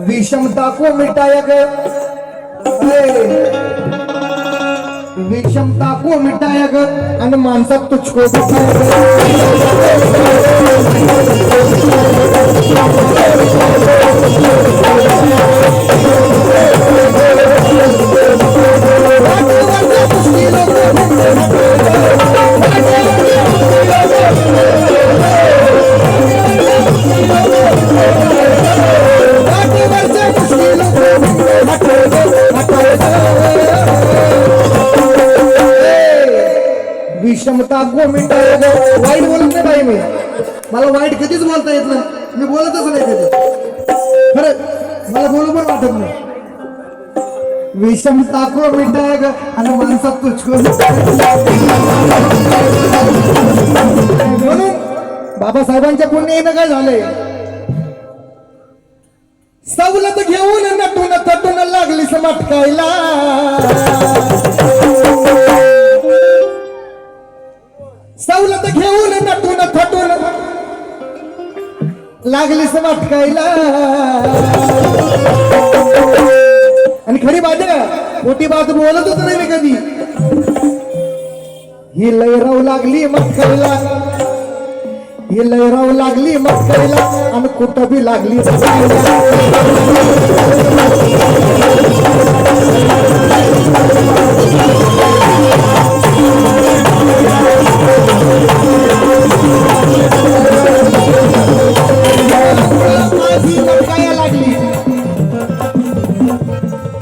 विषमता को मिटाया गया, विषमता को मिटाया गया आणि माणसात तुझको विषमता को मिटाएगा। वाईट बोलत नाही बाई, मी मला वाईट कधीच बोलता येत नाही, मी बोलतच नाही कधी, खरं मला बोलू पण वाटत नाही। विषमता को मिटाएगा आणि माणसात तुझको, म्हणून बाबासाहेबांच्या पुण्यानं काय झालंय, सवलत घेऊन नटून तटून लागलीस मटकायला, सवलत घेऊन नटून थटून लागलीस मटकायला। आणि खरी बात आहे का, खोटी बात बोलतच नाही मी कधी। ही लयराव लागली मटकायला, ही लयराव लागली मटकायला आणि कुठं बी लागली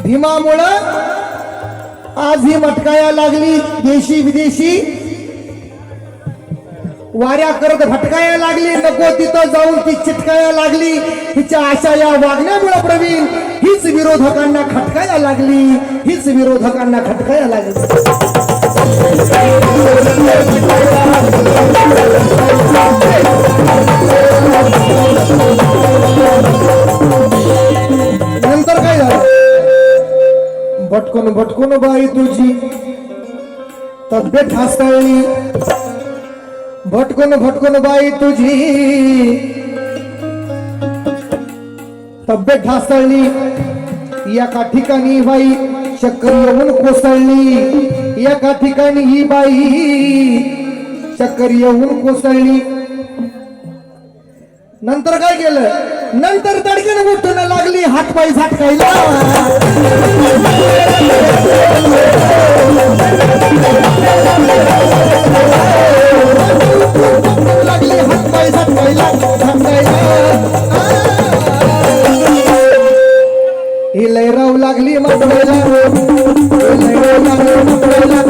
भीमामुळं आज ही मटकाया लागली, देशी विदेशी वाऱ्या करत भटकाया लागली, नको तिथं जाऊन ती चिटकाया लागली, तिच्या आशा या वागण्यामुळे प्रवीण हीच विरोधकांना खटकाया लागली, हीच विरोधकांना खटकाया लागली। नंतर काय झालं, भटकून भटकून बाई तुझी तब्येत हासळली, भटकून भटकून बाई तुझी तब्येत ढासळली, एका ठिकाणी बाई चक्कर येऊन कोसळली, एका ठिकाणी ही बाई चक्कर येऊन कोसळली। नंतर काय केलं, नंतर तडक्यानं उठून लागली हातपाय झटकायला, लागली हातपाय झटकायला झटकायला। ही लयराव लागली मटकायला, लयराव लागली मटकायला,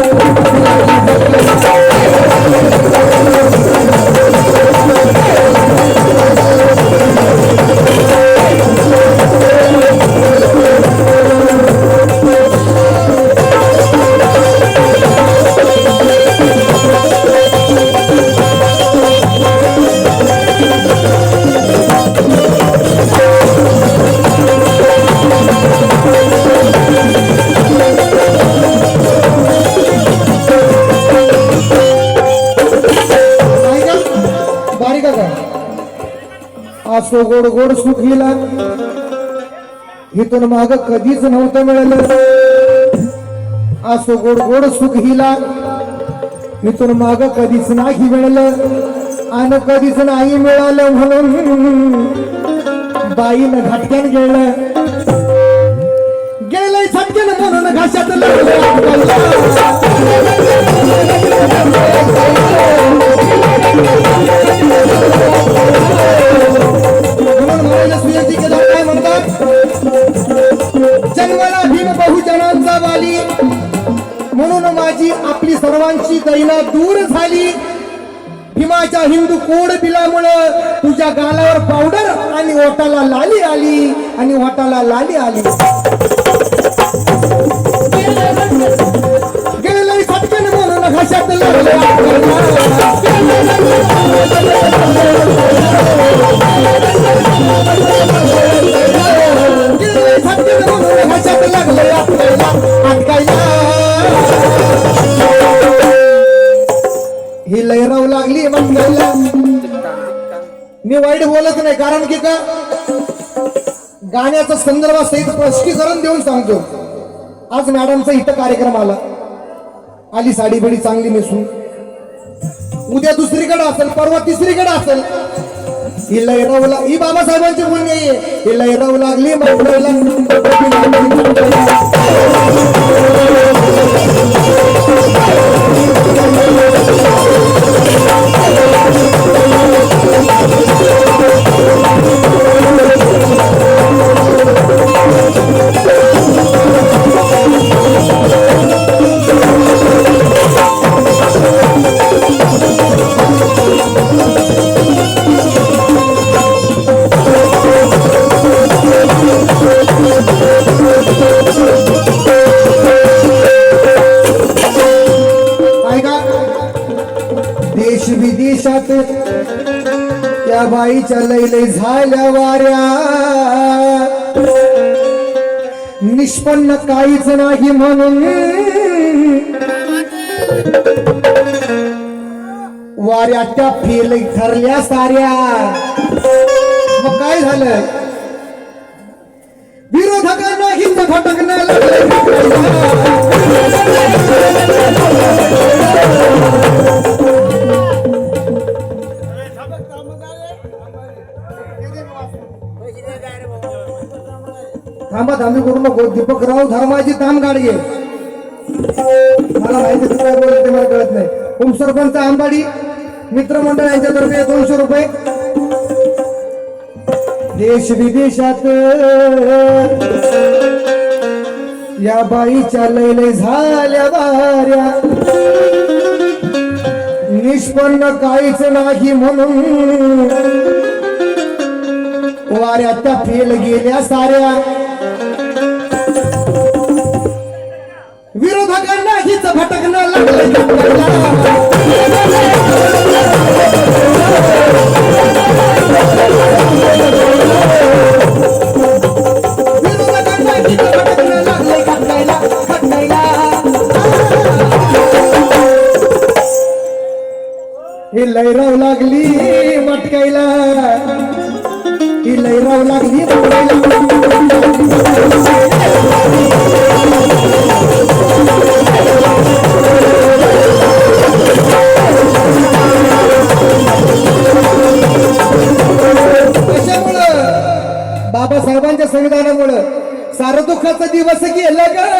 असो गोड गोड सुखीला इथून माग कधीच नव्हतं मिळालं, असो गोड गोड सुखीला इथून माग कधीच नाही मिळालं, आणि कधीच नाही मिळालं म्हणून बाईनं घटक्यान गेलं गेलंय झटक्यान म्हणून घाशात लागलं काय म्हणतात जन्माला भीम बहुजनांचा वाली म्हणून माझी आपली सर्वांची दैना दूर झाली भीमाच्या हिंदू कोड बिलामुळं तुझ्या गालावर पावडर आणि ओठाला लाली आली आणि ओठाला लाली आली गेलंय फटकन म्हणून घशात लागलं घशात लागलं अटकायला ही लहराव लागली म्हणला मी वाईट बोलत नाही कारण की का गाण्याचा संदर्भ सहित स्पष्टीकरण देऊन सांगतो आज मॅडमचा इथं कार्यक्रम आली साडी बिडी चांगली नेसून उद्या दुसरीकडे असेल परवा तिसरीकडे असेल ही लहरावला ही बाबासाहेबांची बोलणी आहे ही लहराव लागली देश विदेशात त्या बाईच्या लैले झाल्या वाऱ्या निष्पन्न काहीच नाही म्हणून वाऱ्या त्या फेल ठरल्या साऱ्या मग काय झालं विरोधकांना हिंद भटकणं थांबा थांबी करू नको दीपकराव धर्माजी ताम गाडगे मला माहिती तू काय बोलत मला कळत नाही उपसरपंच आंबाडी मित्रमंडळ यांच्यातर्फे 200 रुपये देश विदेशात या बाईच्या लैले झाल्या वाऱ्या निष्पन्न काहीच नाही म्हणून वाऱ्या त्या फेल गेल्या साऱ्या विरोधकांना हिच भटकणं लागलं विरोधकांना हिच भटकणं लागलं खटकायला ही लहराव लागली मटकायला ही लहराव लागली बाबासाहेबांच्या संविधानामुळं सारं दुःखाचा दिवस गेला का